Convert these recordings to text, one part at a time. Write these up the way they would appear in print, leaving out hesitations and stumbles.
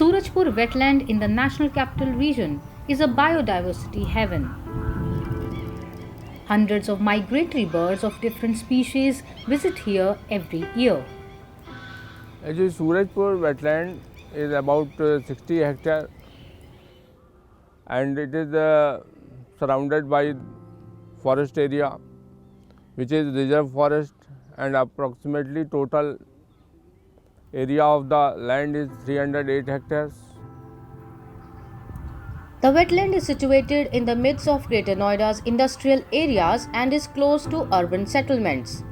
Surajpur wetland in the National Capital Region is a biodiversity heaven. Hundreds of migratory birds of different species visit here every year. Actually, Surajpur wetland is about 60 hectare and it is surrounded by forest area which is reserve forest, and approximately total area of the land is 308 hectares. The wetland is situated in the midst of Greater Noida's industrial areas and is close to urban settlements.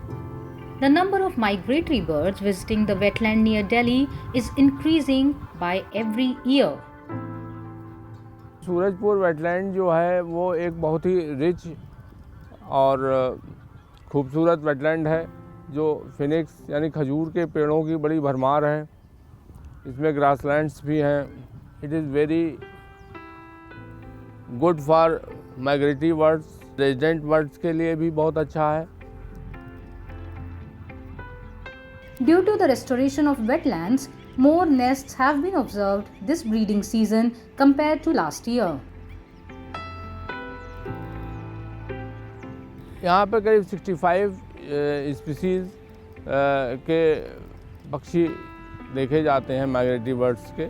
The number of migratory birds visiting the wetland near Delhi is increasing by every year. Surajpur wetland जो है वो एक बहुत ही rich और खूबसूरत wetland है जो Phoenix यानी खजूर के पेड़ों की बड़ी भरमार है। इसमें ग्रासलैंड्स भी हैं। It is very good for migratory birds, resident birds के लिए भी बहुत अच्छा है। Due to the restoration of wetlands, more nests have been observed this breeding season compared to last year. यहाँ पर करीब 65 स्पीसीज़ के पक्षी देखे जाते हैं माइग्रेटरी बर्ड्स के,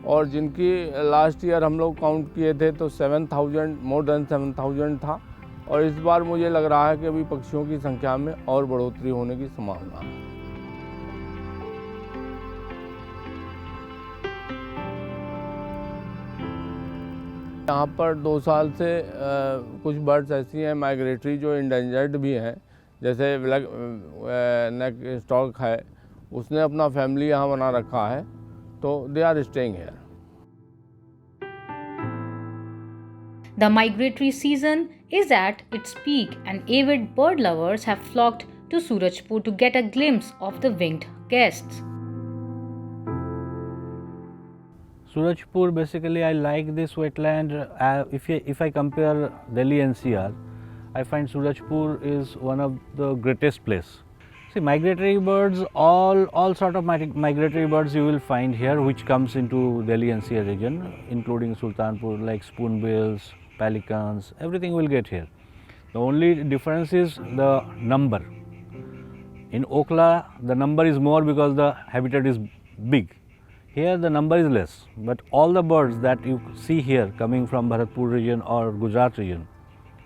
और जिनकी लास्ट ईयर हम लोग काउंट किए थे तो 7,000, मोर देन 7,000 था, और इस बार मुझे लग रहा है कि अभी पक्षियों की संख्या में और बढ़ोतरी होने की संभावना है। यहाँ पर 2 साल से कुछ बर्ड्स ऐसी हैं माइग्रेटरी जो इंडेंजर्ड भी हैं, जैसे ब्लैक नेक स्टॉक है, उसने अपना फैमिली यहाँ बना रखा है, तो they are staying here. The migratory season is at its peak and avid bird lovers have flocked to Surajpur to get a glimpse of the winged guests. Surajpur, basically I like this wetland. If I compare Delhi NCR, I find Surajpur is one of the greatest place. See, migratory birds, all sort of migratory birds you will find here, which comes into Delhi NCR region, including Sultanpur, like spoonbills, pelicans, everything will get here. The only difference is the number. In Okla, the number is more because the habitat is big. Here the number is less, but all the birds that you see here coming from Bharatpur region or Gujarat region,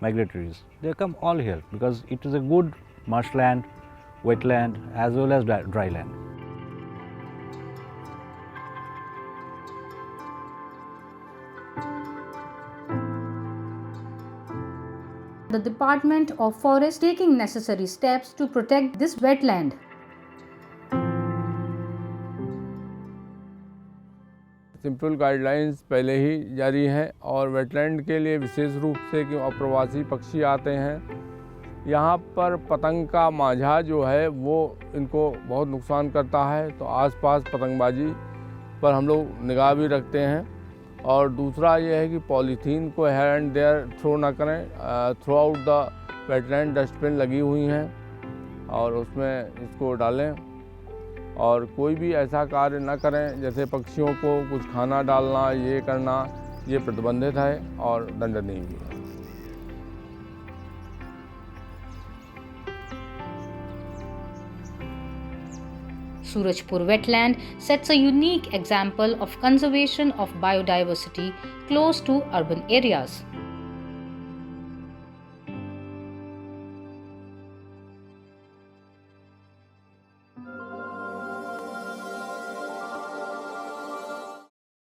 migratories, they come all here because it is a good marshland, wetland as well as dry land. The Department of Forest taking necessary steps to protect this wetland. Simple guidelines पहले ही जारी हैं और wetland के लिए विशेष रूप से कि अप्रवासी पक्षी आते हैं। यहाँ पर पतंग का मांझा जो है वो इनको बहुत नुकसान करता है, तो आसपास पतंगबाजी पर हम लोग निगाह भी रखते हैं। और दूसरा ये है कि पॉलीथीन को हेयर एंड देयर थ्रो ना करें। Through out the wetland dustbin लगी हुई हैं और उसमें इसको डालें, और कोई भी ऐसा कार्य न करें जैसे पक्षियों को कुछ खाना डालना, ये करना, ये प्रतिबंधित है और दंडनीय भी है। Surajpur wetland sets a unique example of conservation of biodiversity close to urban areas.